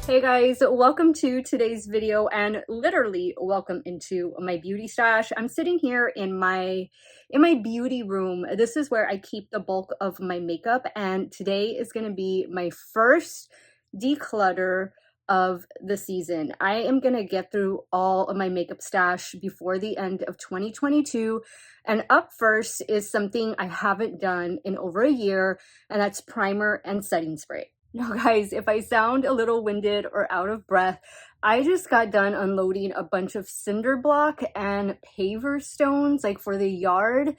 Hey guys, welcome to today's video and literally welcome into my beauty stash. I'm sitting here in my beauty room. This is where I keep the bulk of my makeup, and today is going to be my first declutter of the season. I am going to get through all of my makeup stash before the end of 2022, and up first is something I haven't done in over a year, and that's primer and setting spray. Now guys, if I sound a little winded or out of breath, I just got done unloading a bunch of cinder block and paver stones like for the yard.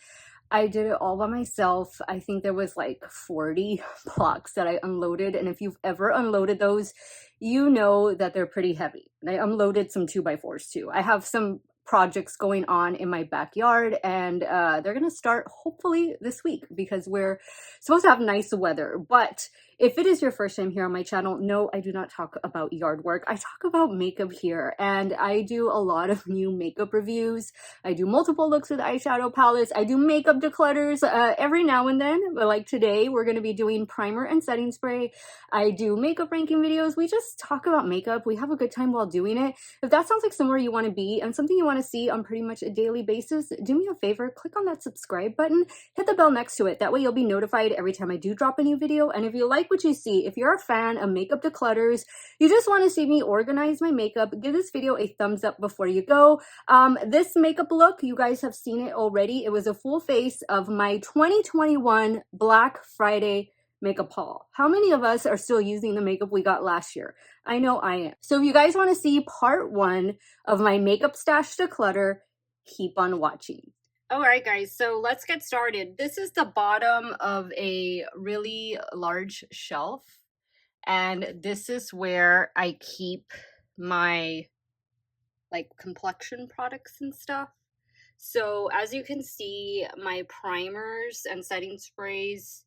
I did it all by myself. I think there was like 40 blocks that I unloaded, and if you've ever unloaded those, you know that they're pretty heavy. And I unloaded some 2x4s too. I have some projects going on in my backyard, and they're gonna start hopefully this week because we're supposed to have nice weather. But if it is your first time here on my channel, no, I do not talk about yard work. I talk about makeup here, and I do a lot of new makeup reviews. I do multiple looks with eyeshadow palettes. I do makeup declutters every now and then, but like today we're going to be doing primer and setting spray. I do makeup ranking videos. We just talk about makeup. We have a good time while doing it. If that sounds like somewhere you want to be and something you want to see on pretty much a daily basis, do me a favor, click on that subscribe button, hit the bell next to it. That way you'll be notified every time I do drop a new video. And if you like what you see, if you're a fan of makeup declutters, you just want to see me organize my makeup, give this video a thumbs up before you go. This makeup look, you guys have seen it already. It was a full face of my 2021 Black Friday makeup haul. How many of us are still using the makeup we got last year? I know I am. So if you guys want to see part 1 of my makeup stash declutter, keep on watching. All right, guys, so let's get started. This is the bottom of a really large shelf, and this is where I keep my like complexion products and stuff. So as you can see, my primers and setting sprays,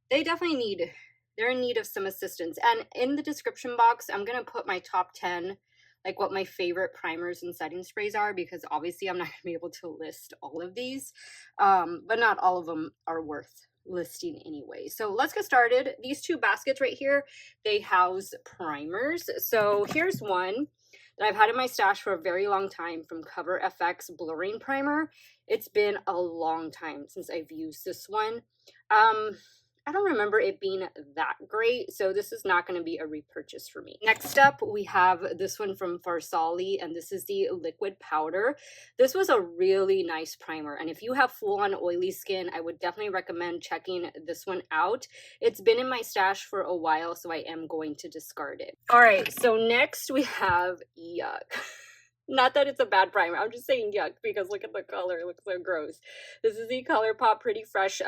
they definitely they're in need of some assistance. And in the description box, I'm gonna put my top 10, like what my favorite primers and setting sprays are, because obviously I'm not gonna be able to list all of these, but not all of them are worth listing anyway. So let's get started. These two baskets right here, they house primers. So here's one that I've had in my stash for a very long time from Cover FX Blurring Primer. It's been a long time since I've used this one. I don't remember it being that great, so this is not going to be a repurchase for me. Next up, we have this one from Farsali, and this is the liquid powder. This was a really nice primer, and if you have full-on oily skin, I would definitely recommend checking this one out. It's been in my stash for a while, so I am going to discard it. All right, so next we have Yuck. Not that it's a bad primer, I'm just saying yuck because look at the color, it looks so gross. This is the ColourPop Pretty Fresh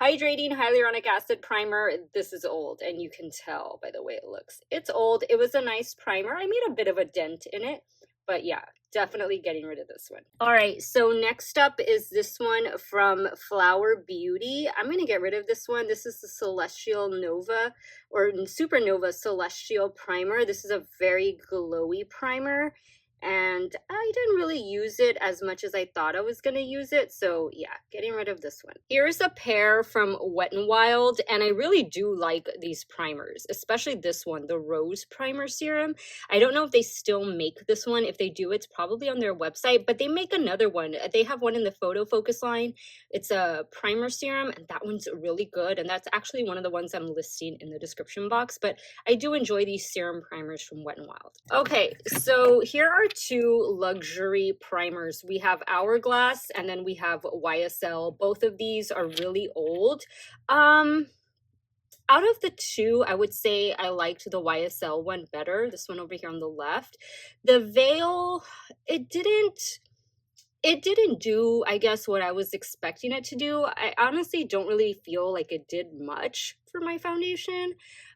Hydrating Hyaluronic Acid Primer. This is old, and you can tell by the way it looks. It's old. It was a nice primer. I made a bit of a dent in it, but yeah, definitely getting rid of this one. All right, so next up is this one from Flower Beauty. I'm going to get rid of this one. This is the Celestial Nova or Supernova Celestial Primer. This is a very glowy primer, and I didn't really use it as much as I thought I was going to use it, so yeah, getting rid of this one. Here's a pair from Wet n Wild, and I really do like these primers, especially this one, the Rose Primer Serum. I don't know if they still make this one. If they do, it's probably on their website, but they make another one. They have one in the Photo Focus line. It's a primer serum, and that one's really good, and that's actually one of the ones I'm listing in the description box, but I do enjoy these serum primers from Wet n Wild. Okay, so here are two luxury primers. We have Hourglass and then we have YSL. Both of these are really old. Out of the two, I would say I liked the YSL one better. This one over here on the left. The Veil, it didn't do, I guess, what I was expecting it to do. I honestly don't really feel like it did much for my foundation.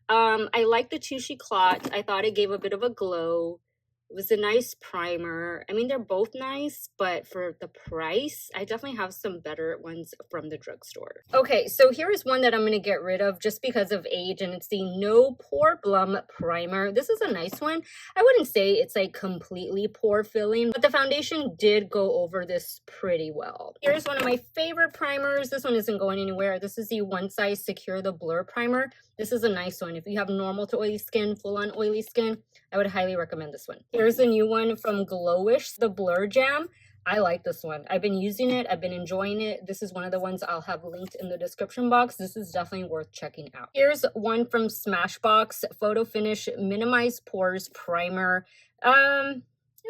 I like the Touchy Clot. I thought it gave a bit of a glow. It was a nice primer. I mean, they're both nice, but for the price, I definitely have some better ones from the drugstore. Okay, so here is one that I'm going to get rid of just because of age, and it's the No Pore Blum Primer. This is a nice one. I wouldn't say it's like completely pore filling, but the foundation did go over this pretty well. Here's one of my favorite primers. This one isn't going anywhere. This is the One Size Secure the Blur Primer. This is a nice one. If you have normal to oily skin, full-on oily skin, I would highly recommend this one. Here's a new one from Glowish, the Blur Jam. I like this one. I've been using it. I've been enjoying it. This is one of the ones I'll have linked in the description box. This is definitely worth checking out. Here's one from Smashbox, Photo Finish Minimize Pores Primer. It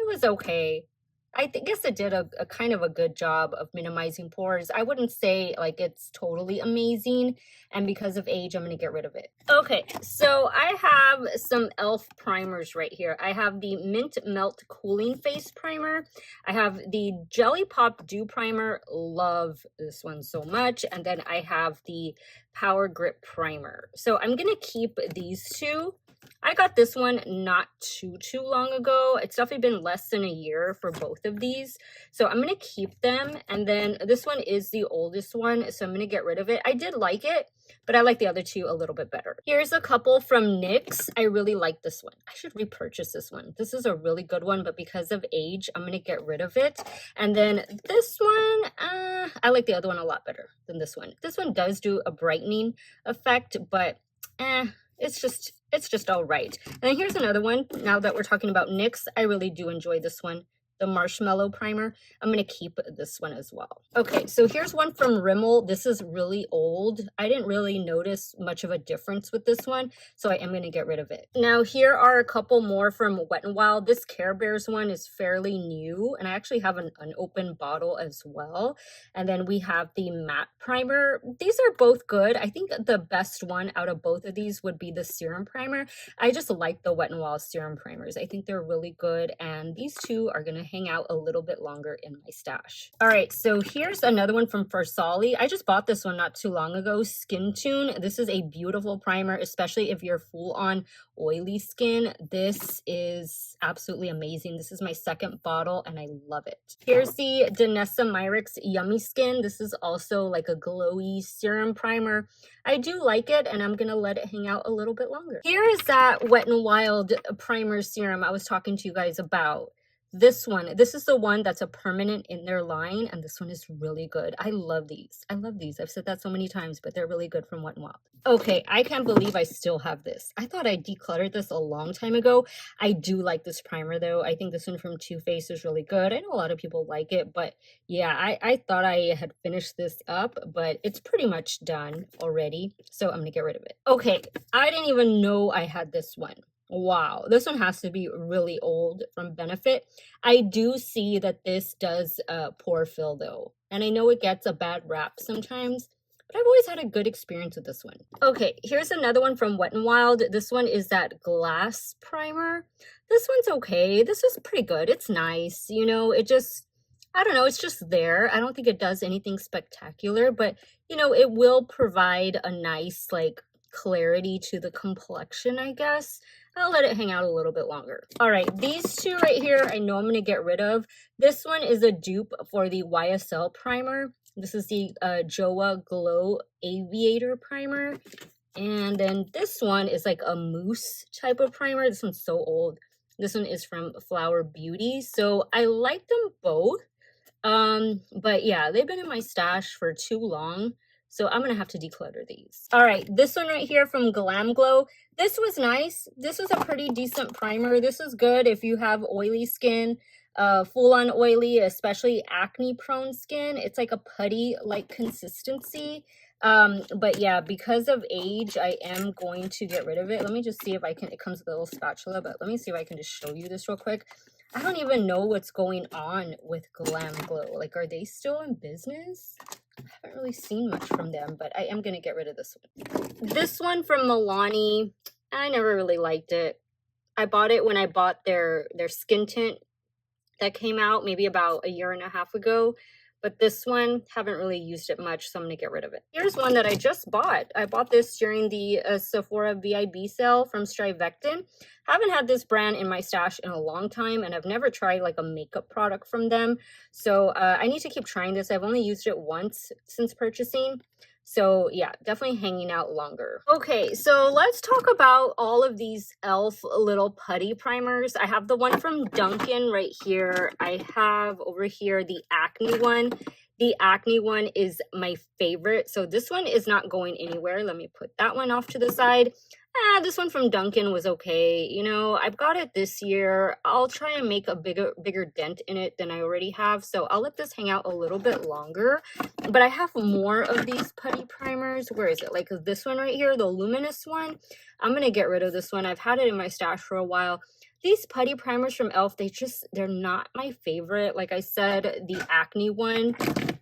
was okay. I guess it did a kind of a good job of minimizing pores. I wouldn't say like it's totally amazing, and because of age, I'm going to get rid of it. Okay, so I have some e.l.f. primers right here. I have the Mint Melt Cooling Face Primer. I have the Jelly Pop Dew Primer. Love this one so much. And then I have the Power Grip Primer. So I'm going to keep these two. I got this one not too long ago. It's definitely been less than a year for both of these. So I'm going to keep them. And then this one is the oldest one, so I'm going to get rid of it. I did like it, but I like the other two a little bit better. Here's a couple from NYX. I really like this one. I should repurchase this one. This is a really good one, but because of age, I'm going to get rid of it. And then this one, I like the other one a lot better than this one. This one does do a brightening effect, but it's just all right. And then here's another one. Now that we're talking about NYX, I really do enjoy this one, the Marshmallow Primer. I'm going to keep this one as well. Okay, so here's one from Rimmel. This is really old. I didn't really notice much of a difference with this one, so I am going to get rid of it. Now, here are a couple more from Wet n Wild. This Care Bears one is fairly new, and I actually have an open bottle as well. And then we have the Matte Primer. These are both good. I think the best one out of both of these would be the Serum Primer. I just like the Wet n Wild Serum Primers. I think they're really good, and these two are going to hang out a little bit longer in my stash. All right, so here's another one from Versali. I just bought this one not too long ago, Skin Tune. This is a beautiful primer, especially if you're full on oily skin. This is absolutely amazing. This is my second bottle and I love it. Here's the Danessa Myricks Yummy Skin. This is also like a glowy serum primer. I do like it and I'm gonna let it hang out a little bit longer. Here is that Wet n Wild primer serum I was talking to you guys about. This one, this is the one that's a permanent in their line, and this one is really good. I love these. I love these. I've said that so many times, but they're really good from Wet n Wild. Okay, I can't believe I still have this. I thought I decluttered this a long time ago. I do like this primer though. I think this one from Too Faced is really good. I know a lot of people like it, but yeah, I thought I had finished this up, but it's pretty much done already, so I'm gonna get rid of it. Okay, I didn't even know I had this one. Wow, this one has to be really old from Benefit. I do see that this does pore fill though, and I know it gets a bad rap sometimes, but I've always had a good experience with this one. Okay, here's another one from Wet n Wild. This one is that Glass Primer. This one's okay. This is pretty good. It's nice. You know, it just, I don't know, it's just there. I don't think it does anything spectacular, but you know, it will provide a nice like clarity to the complexion, I guess. I'll let it hang out a little bit longer. All right, these two right here, I know I'm going to get rid of. This one is a dupe for the YSL primer. This is the Joa Glow Aviator primer. And then this one is like a mousse type of primer. This one's so old. This one is from Flower Beauty. So I like them both. But yeah, they've been in my stash for too long. So I'm going to have to declutter these. All right, this one right here from Glam Glow. This was nice. This was a pretty decent primer. This is good if you have oily skin, full-on oily, especially acne-prone skin. It's like a putty-like consistency. But yeah, because of age, I am going to get rid of it. Let me just see if I can, it comes with a little spatula, but let me see if I can just show you this real quick. I don't even know what's going on with Glam Glow. Like, are they still in business? I haven't really seen much from them, but I am going to get rid of this one. This one from Milani, I never really liked it. I bought it when I bought their skin tint that came out maybe about a year and a half ago. But this one, haven't really used it much, so I'm gonna get rid of it. Here's one that I just bought. I bought this during the Sephora VIB sale from Strivectin. Haven't had this brand in my stash in a long time, and I've never tried like a makeup product from them. So I need to keep trying this. I've only used it once since purchasing. So yeah, definitely hanging out longer. Okay, so let's talk about all of these e.l.f. little putty primers. I have the one from Dunkin' right here. I have over here the Acne one. The Acne one is my favorite. So this one is not going anywhere. Let me put that one off to the side. This one from Dunkin' was okay. You know, I've got it this year. I'll try and make a bigger dent in it than I already have. So I'll let this hang out a little bit longer. But I have more of these putty primers. Where is it? Like this one right here, the luminous one. I'm going to get rid of this one. I've had it in my stash for a while. These putty primers from e.l.f., they're not my favorite. Like I said, the Acne one,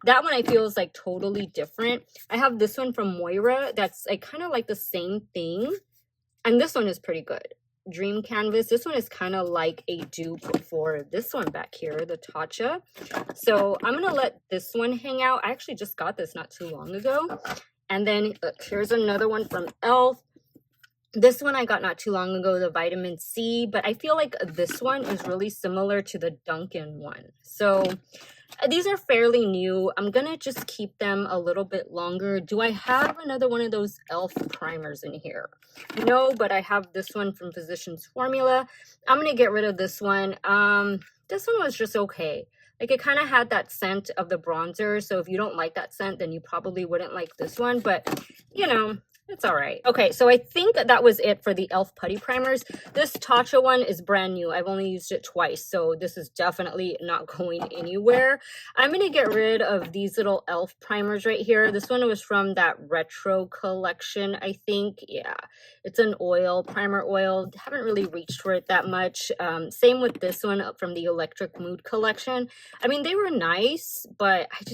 that one I feel is like totally different. I have this one from Moira that's like kind of like the same thing. And this one is pretty good. Dream Canvas. This one is kind of like a dupe for this one back here, the Tatcha. So I'm going to let this one hang out. I actually just got this not too long ago. And then here's another one from e.l.f. This one I got not too long ago, the Vitamin C. But I feel like this one is really similar to the Dunkin' one. So these are fairly new. I'm going to just keep them a little bit longer. Do I have another one of those e.l.f. primers in here? No, but I have this one from Physicians Formula. I'm going to get rid of this one. This one was just okay. Like it kind of had that scent of the bronzer. So if you don't like that scent, then you probably wouldn't like this one. But, you know, it's all right. Okay, so I think that was it for the e.l.f. putty primers. This Tatcha one is brand new. I've only used it twice, so this is definitely not going anywhere. I'm going to get rid of these little e.l.f. primers right here. This one was from that retro collection, I think. Yeah, it's an oil, primer oil. Haven't really reached for it that much. Same with this one from the Electric Mood collection. I mean, they were nice, but I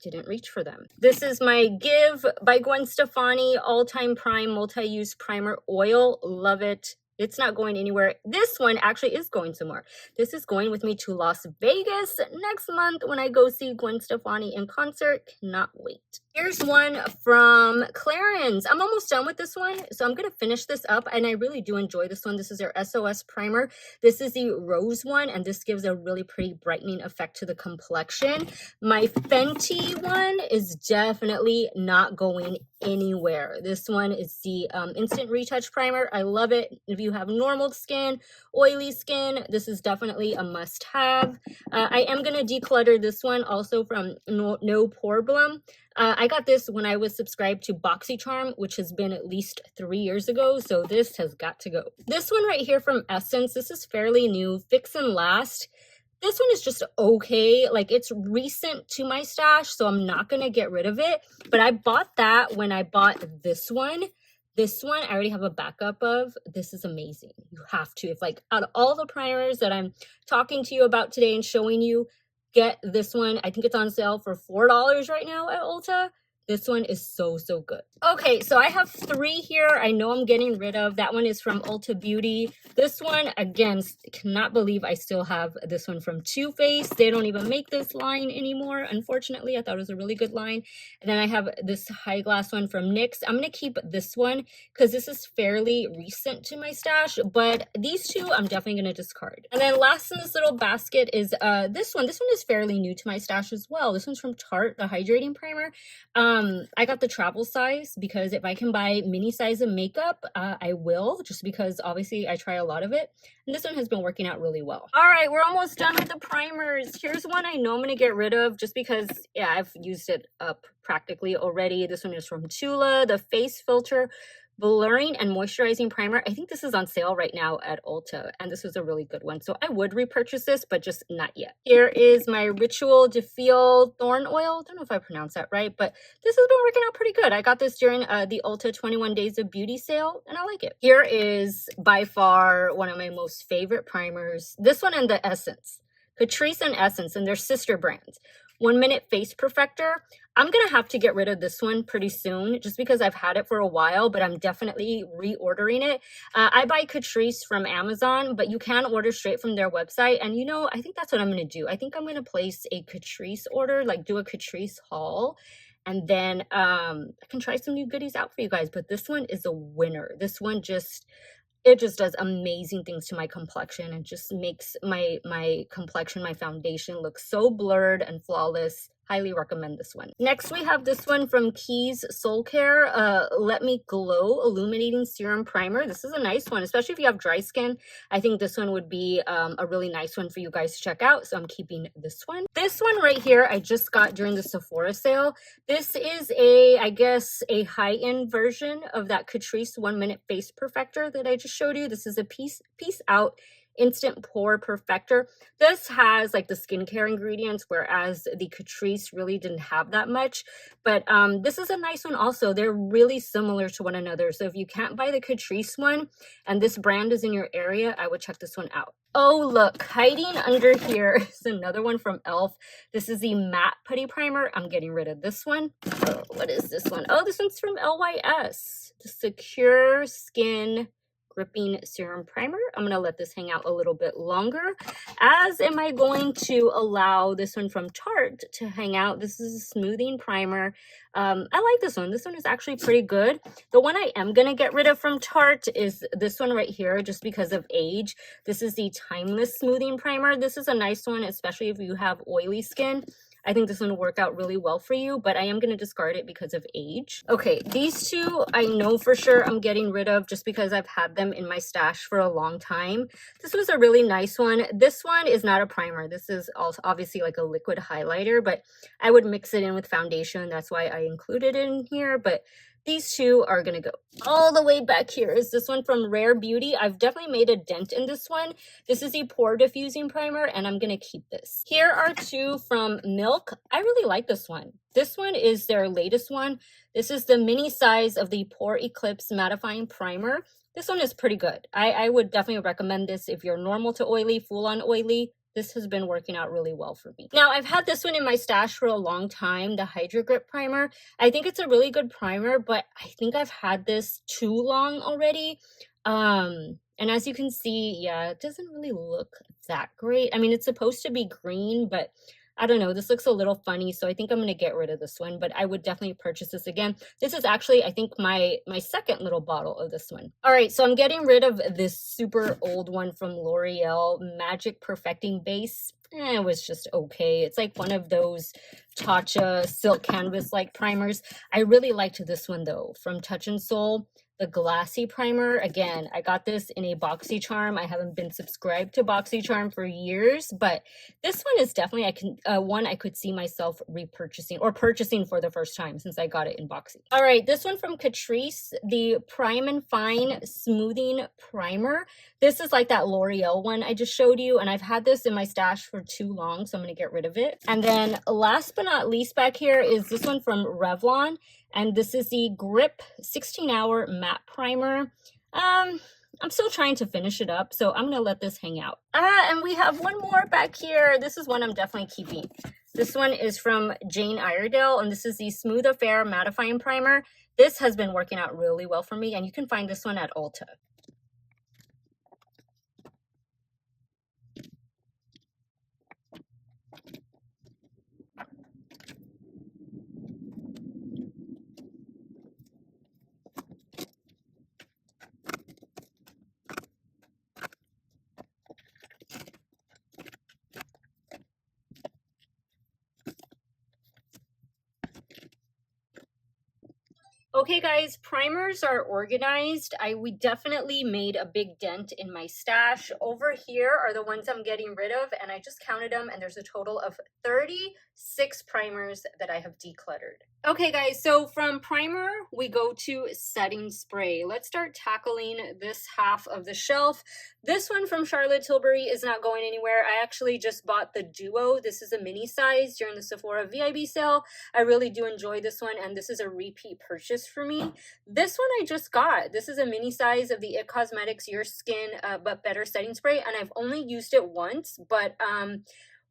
didn't reach for them. This is my Give by Gwen Stefani All-Time Prime Multi-Use Primer Oil. Love it. It's not going anywhere. This one actually is going somewhere. This is going with me to Las Vegas next month when I go see Gwen Stefani in concert. Cannot wait. Here's one from Clarins. I'm almost done with this one, so I'm going to finish this up, and I really do enjoy this one. This is their SOS primer. This is the rose one, and this gives a really pretty brightening effect to the complexion. My Fenty one is definitely not going anywhere. This one is the Instant Retouch Primer. I love it. If you have normal skin, oily skin, this is definitely a must-have. I am going to declutter this one also from No Pore. I got this when I was subscribed to BoxyCharm, which has been at least 3 years ago, so this has got to go. This one right here from Essence, this is fairly new, Fix and Last. This one is just okay. Like, it's recent to my stash, so I'm not going to get rid of it. But I bought that when I bought this one. This one, I already have a backup of. This is amazing. You have to. If, like, out of all the primers that I'm talking to you about today and showing you, get this one. I think it's on sale for $4 right now at Ulta. This one is so good. Okay, so I have 3 here. I know I'm getting rid of. That one is from Ulta Beauty. This one, again, cannot believe I still have this one from Too Faced. They don't even make this line anymore. Unfortunately, I thought it was a really good line. And then I have this Hourglass one from NYX. I'm going to keep this one because this is fairly recent to my stash. But these two, I'm definitely going to discard. And then last in this little basket is this one. This one is fairly new to my stash as well. This one's from Tarte, the Hydrating Primer. I got the travel size because if I can buy mini size of makeup, I will, just because obviously I try a lot of it. And this one has been working out really well. All right, we're almost done with the primers. Here's one I know I'm going to get rid of just because, yeah, I've used it up practically already. This one is from Tula, the Face Filt'r Blurring and Moisturizing Primer. I think this is on sale right now at Ulta, and this was a really good one. So I would repurchase this, but just not yet. Here is my Ritual de Feel Thorn Oil. Don't know if I pronounced that right, but this has been working out pretty good. I got this during the Ulta 21 Days of Beauty sale, and I like it. Here is by far one of my most favorite primers. This one and the Essence. Catrice and Essence, and their sister brands. 1 Minute Face Perfector. I'm gonna have to get rid of this one pretty soon just because I've had it for a while, but I'm definitely reordering it. I buy Catrice from Amazon, but you can order straight from their website. And you know, I think that's what I'm gonna do. I think I'm gonna place a Catrice order, like do a Catrice haul. And then I can try some new goodies out for you guys. But this one is a winner. This one just, it just does amazing things to my complexion and just makes my complexion, my foundation look so blurred and flawless. Highly recommend this one. Next, we have this one from Keys Soul Care, Let Me Glow Illuminating Serum Primer. This is a nice one, especially if you have dry skin. I think this one would be a really nice one for you guys to check out, so I'm keeping this one. This one right here, I just got during the Sephora sale. This is I guess, a high-end version of that Catrice 1 Minute Face Perfector that I just showed you. This is a Peace Out Instant Pore Perfector. This has like the skincare ingredients, whereas the Catrice really didn't have that much. But this is a nice one also. They're really similar to one another. So if you can't buy the Catrice one and this brand is in your area, I would check this one out. Oh, look, hiding under here is another one from e.l.f. This is the Matte Putty Primer. I'm getting rid of this one. Oh, what is this one? Oh, this one's from LYS. The Secure Skin Gripping Serum Primer. I'm going to let this hang out a little bit longer, as am I going to allow this one from Tarte to hang out. This is a smoothing primer. I like this one. This one is actually pretty good. The one I am going to get rid of from Tarte is this one right here, just because of age. This is the Timeless Smoothing Primer. This is a nice one, especially if you have oily skin. I think this one will work out really well for you, but I am going to discard it because of age. Okay, these two I know for sure I'm getting rid of just because I've had them in my stash for a long time. This was a really nice one. This one is not a primer. This is also obviously like a liquid highlighter, but I would mix it in with foundation. That's why I included it in here, but these two are going to go all the way back here. Is this one from Rare Beauty. I've definitely made a dent in this one. This is the Pore Diffusing Primer, and I'm going to keep this. Here are two from Milk. I really like this one. This one is their latest one. This is the mini size of the Pore Eclipse Mattifying Primer. This one is pretty good. I would definitely recommend this if you're normal to oily, full-on oily. This has been working out really well for me. Now, I've had this one in my stash for a long time, the Hydro Grip Primer. I think it's a really good primer, but I think I've had this too long already. And as you can see, yeah, it doesn't really look that great. I mean, it's supposed to be green, but I don't know, this looks a little funny, so I think I'm going to get rid of this one, but I would definitely purchase this again. This is actually, I think, my second little bottle of this one. All right, so I'm getting rid of this super old one from L'Oreal, Magic Perfecting Base. It was just okay. It's like one of those Tatcha silk canvas-like primers. I really liked this one, though, from Touch in Sol. The Glassy Primer. Again, I got this in a BoxyCharm. I haven't been subscribed to BoxyCharm for years, but this one is definitely one I could see myself repurchasing or purchasing for the first time since I got it in Boxy. All right, this one from Catrice, the Prime and Fine Smoothing Primer. This is like that L'Oreal one I just showed you, and I've had this in my stash for too long, so I'm going to get rid of it. And then last but not least back here is this one from Revlon. And this is the Grip 16-Hour Matte Primer. I'm still trying to finish it up, so I'm going to let this hang out. And we have one more back here. This is one I'm definitely keeping. This one is from Jane Iredale, and this is the Smooth Affair Mattifying Primer. This has been working out really well for me, and you can find this one at Ulta. Okay guys, primers are organized. We definitely made a big dent in my stash. Over here are the ones I'm getting rid of, and I just counted them, and there's a total of 36 primers that I have decluttered. Okay guys, so from primer, we go to setting spray. Let's start tackling this half of the shelf. This one from Charlotte Tilbury is not going anywhere. I actually just bought the Duo. This is a mini size during the Sephora VIB sale. I really do enjoy this one, and this is a repeat purchase for me. This one I just got. This is a mini size of the It Cosmetics Your Skin But Better setting spray, and I've only used it once, but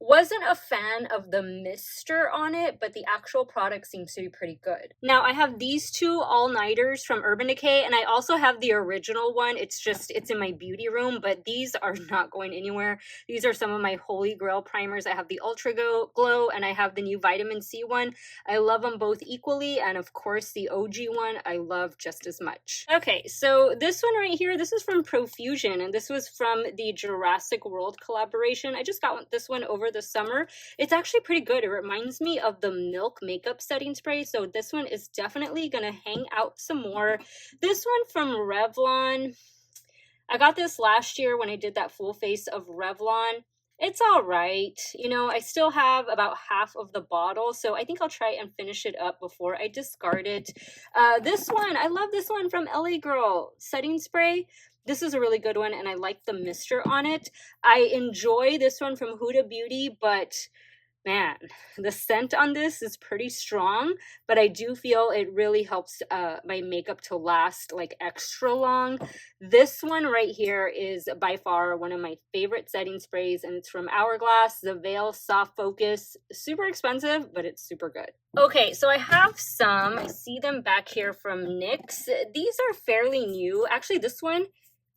Wasn't a fan of the mister on it, but the actual product seems to be pretty good. Now I have these two all-nighters from Urban Decay, and I also have the original one. It's in my beauty room, but these are not going anywhere. These are some of my holy grail primers. I have the Ultra Glow and I have the new Vitamin C one. I love them both equally, and of course the OG one I love just as much. Okay, so this one right here, this is from Profusion, and this was from the Jurassic World collaboration. I just got this one over the summer. It's actually pretty good. It reminds me of the Milk makeup setting spray, so this one is definitely gonna hang out some more. This one from Revlon, I got this last year when I did that full face of Revlon. It's all right. You know, I still have about half of the bottle, so I think I'll try and finish it up before I discard it. This one, I love this one from LA Girl setting spray. This is a really good one, and I like the mister on it. I enjoy this one from Huda Beauty, but man, the scent on this is pretty strong, but I do feel it really helps my makeup to last like extra long. This one right here is by far one of my favorite setting sprays, and it's from Hourglass, the Veil Soft Focus. Super expensive, but it's super good. Okay, so I have some, I see them back here from NYX. These are fairly new. Actually, this one,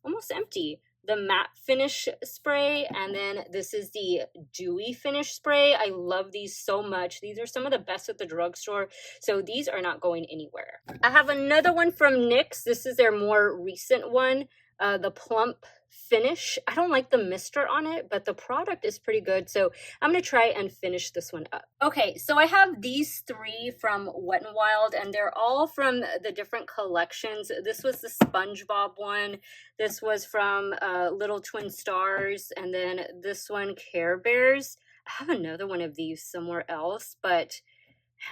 almost empty. The matte finish spray, and then this is the dewy finish spray. I love these so much. These are some of the best at the drugstore, so these are not going anywhere. I have another one from NYX. This is their more recent one, the plump finish. I don't like the mister on it, but the product is pretty good, so I'm gonna try and finish this one up. Okay, so I have these three from Wet n Wild, and they're all from the different collections. This was the SpongeBob one, this was from Little Twin Stars, and then this one, Care Bears. I have another one of these somewhere else, but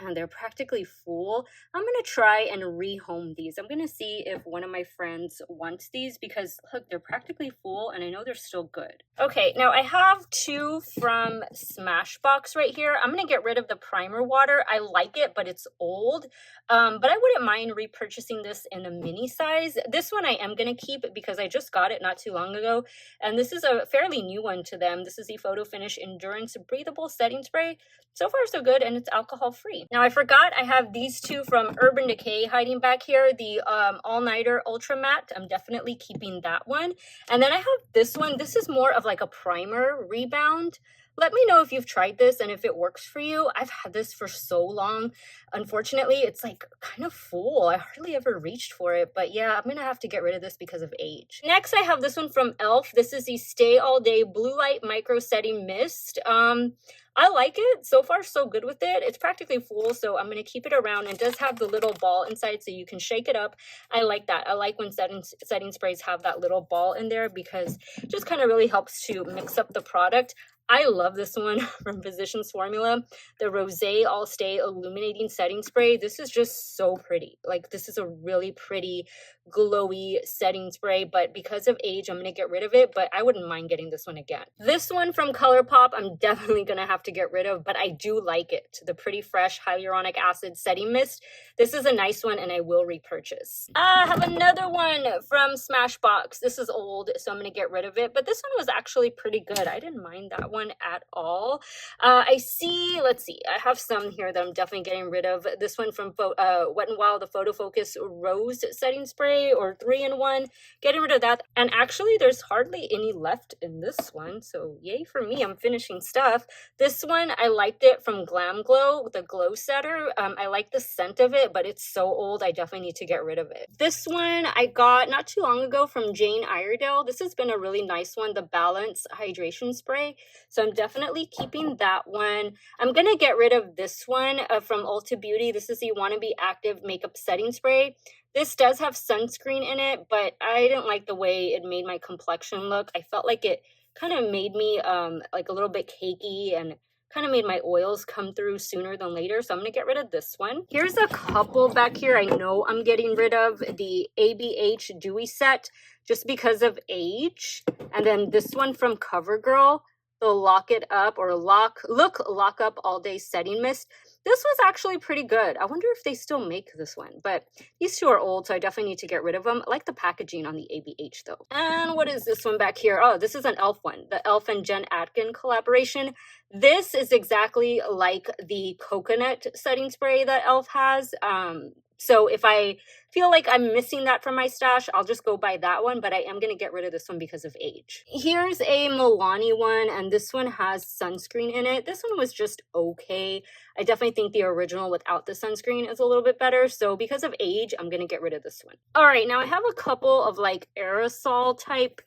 and they're practically full. I'm gonna try and rehome these. I'm gonna see if one of my friends wants these, because look, they're practically full and I know they're still good. Okay, now I have two from Smashbox right here. I'm gonna get rid of the primer water. I like it, but it's old. But I wouldn't mind repurchasing this in a mini size. This one I am gonna keep because I just got it not too long ago, and this is a fairly new one to them. This is the Photo Finish Endurance Breathable Setting Spray. So far so good, and it's alcohol free. Now I forgot I have these two from Urban Decay hiding back here, the All Nighter Ultra Matte. I'm definitely keeping that one. And then I have this one. This is more of like a primer rebound. Let me know if you've tried this and if it works for you. I've had this for so long. Unfortunately, it's like kind of full. I hardly ever reached for it, but yeah, I'm gonna have to get rid of this because of age. Next, I have this one from e.l.f. This is the Stay All Day Blue Light Micro Setting Mist. I like it. So far, so good with it. It's practically full, so I'm going to keep it around. It does have the little ball inside, so you can shake it up. I like that. I like when setting sprays have that little ball in there, because it just kind of really helps to mix up the product. I love this one from Physicians Formula, the Rosé All Stay Illuminating Setting Spray. This is just so pretty. Like, this is a really pretty, glowy setting spray, but because of age, I'm going to get rid of it, but I wouldn't mind getting this one again. This one from ColourPop, I'm definitely going to have to get rid of, but I do like it. The Pretty Fresh Hyaluronic Acid Setting Mist. This is a nice one, and I will repurchase. I have another one from Smashbox. This is old, so I'm going to get rid of it, but this one was actually pretty good. I didn't mind that one at all. I see, let's see, I have some here that I'm definitely getting rid of. This one from Wet n Wild, the Photo Focus Rose Setting Spray, or 3-in-1, getting rid of that. And actually there's hardly any left in this one, so yay for me, I'm finishing stuff. This one, I liked it from Glam Glow with the Glow Setter. I like the scent of it, but it's so old, I definitely need to get rid of it. This one I got not too long ago from Jane Iredale. This has been a really nice one, the Balance Hydration Spray, so I'm definitely keeping that one. I'm gonna get rid of this one from Ulta Beauty. This is the Wannabe Active Makeup Setting Spray. This does have sunscreen in it, but I didn't like the way it made my complexion look. I felt like it kind of made me like a little bit cakey, and kind of made my oils come through sooner than later, so I'm going to get rid of this one. Here's a couple back here I know I'm getting rid of. The ABH Dewy Set, just because of age. And then this one from CoverGirl, the Lock It Up or Lock Up All Day Setting Mist. This was actually pretty good. I wonder if they still make this one, but these two are old, so I definitely need to get rid of them. I like the packaging on the ABH though. And what is this one back here? Oh, this is an e.l.f. one, the e.l.f. and Jen Atkin collaboration. This is exactly like the coconut setting spray that e.l.f. has. So if I feel like I'm missing that from my stash, I'll just go buy that one, but I am going to get rid of this one because of age. Here's a Milani one, and this one has sunscreen in it. This one was just okay. I definitely think the original without the sunscreen is a little bit better, so because of age, I'm going to get rid of this one. All right, now I have a couple of like aerosol type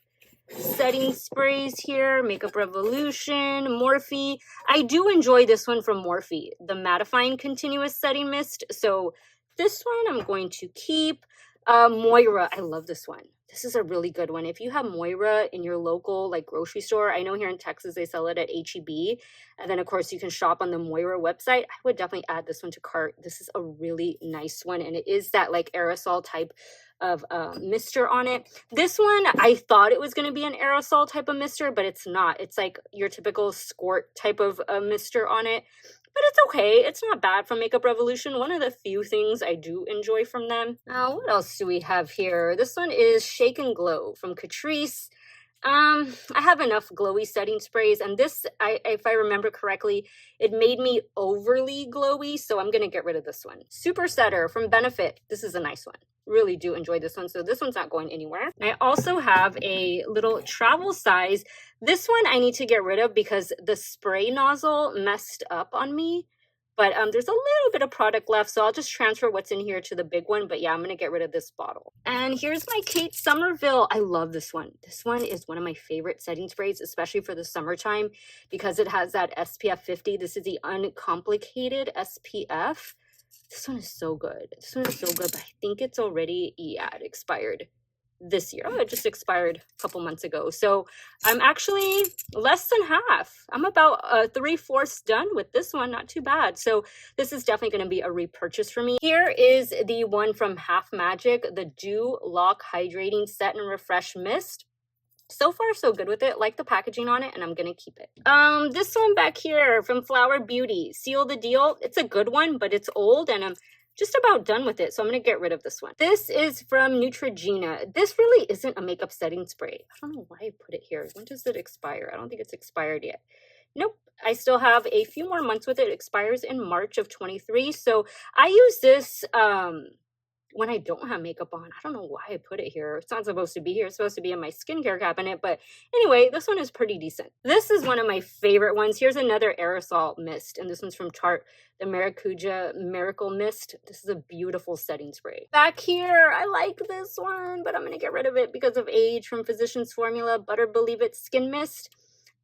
setting sprays here. Makeup Revolution, Morphe. I do enjoy this one from Morphe, the Mattifying Continuous Setting Mist. So this one I'm going to keep. Moira, I love this one. This is a really good one. If you have Moira in your local like grocery store, I know here in Texas they sell it at HEB, and then of course you can shop on the Moira website. I would definitely add this one to cart. This is a really nice one, and it is that like aerosol type of mister on it. This one, I thought it was going to be an aerosol type of mister, but it's not. It's like your typical squirt type of mister on it. But it's okay. It's not bad from Makeup Revolution. One of the few things I do enjoy from them. Now, what else do we have here? This one is Shake and Glow from Catrice. I have enough glowy setting sprays, and this, if I remember correctly, it made me overly glowy, so I'm going to get rid of this one. Super Setter from Benefit. This is a nice one. Really do enjoy this one, so this one's not going anywhere. I also have a little travel size. This one I need to get rid of because the spray nozzle messed up on me. But there's a little bit of product left, so I'll just transfer what's in here to the big one. But yeah, I'm going to get rid of this bottle. And here's my Kate Somerville. I love this one. This one is one of my favorite setting sprays, especially for the summertime, because it has that SPF 50. This is the uncomplicated SPF. This one is so good. This one is so good, but I think it's already, yeah, it expired this year. Oh, it just expired a couple months ago. So I'm actually less than half. I'm about 3/4 done with this one. Not too bad. So this is definitely going to be a repurchase for me. Here is the one from Half Magic, the Dew Lock Hydrating Set and Refresh Mist. So far, so good with it. Like the packaging on it, and I'm gonna keep it. This one back here from Flower Beauty, Seal the Deal. It's a good one, but it's old, and I'm just about done with it, so I'm gonna get rid of this one. This is from Neutrogena. This really isn't a makeup setting spray. I don't know why I put it here. When does it expire? I don't think it's expired yet. Nope, I still have a few more months with it. It expires in March of 23, so I use this when I don't have makeup on. I don't know why I put it here. It's not supposed to be here. It's supposed to be in my skincare cabinet. But anyway, this one is pretty decent. This is one of my favorite ones. Here's another aerosol mist. And this one's from Tarte, the Maracuja Miracle Mist. This is a beautiful setting spray. Back here, I like this one, but I'm going to get rid of it because of age, from Physicians Formula Butter Believe It Skin Mist.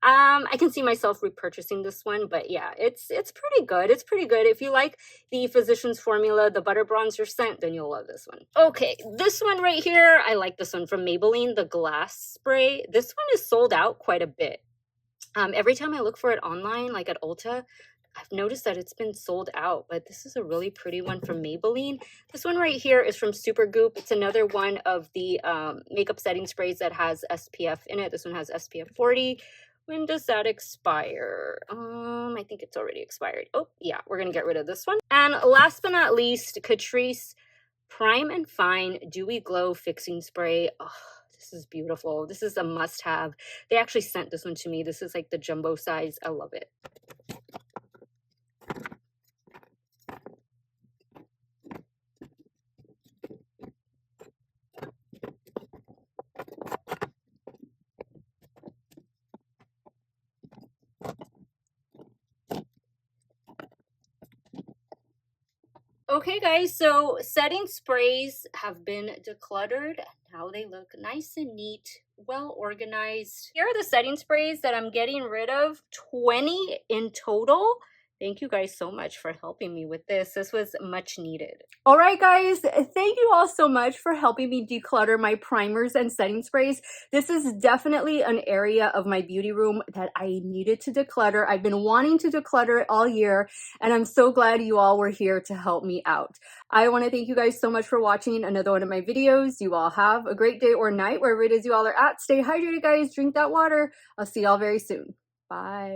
I can see myself repurchasing this one, but yeah, it's pretty good. It's pretty good. If you like the Physicians Formula, the Butter Bronzer scent, then you'll love this one. Okay, this one right here, I like this one from Maybelline, the Glass Spray. This one is sold out quite a bit. Every time I look for it online, like at Ulta, I've noticed that it's been sold out, but this is a really pretty one from Maybelline. This one right here is from Supergoop. It's another one of the makeup setting sprays that has SPF in it. This one has SPF 40. When does that expire? I think it's already expired. Oh, yeah, we're going to get rid of this one. And last but not least, Catrice Prime and Fine Dewy Glow Fixing Spray. Oh, this is beautiful. This is a must-have. They actually sent this one to me. This is like the jumbo size. I love it. Okay guys, so setting sprays have been decluttered. Now they look nice and neat, well organized. Here are the setting sprays that I'm getting rid of, 20 in total. Thank you guys so much for helping me with this. This was much needed. All right, guys, thank you all so much for helping me declutter my primers and setting sprays. This is definitely an area of my beauty room that I needed to declutter. I've been wanting to declutter it all year, and I'm so glad you all were here to help me out. I want to thank you guys so much for watching another one of my videos. You all have a great day or night, wherever it is you all are at. Stay hydrated, guys. Drink that water. I'll see y'all very soon. Bye.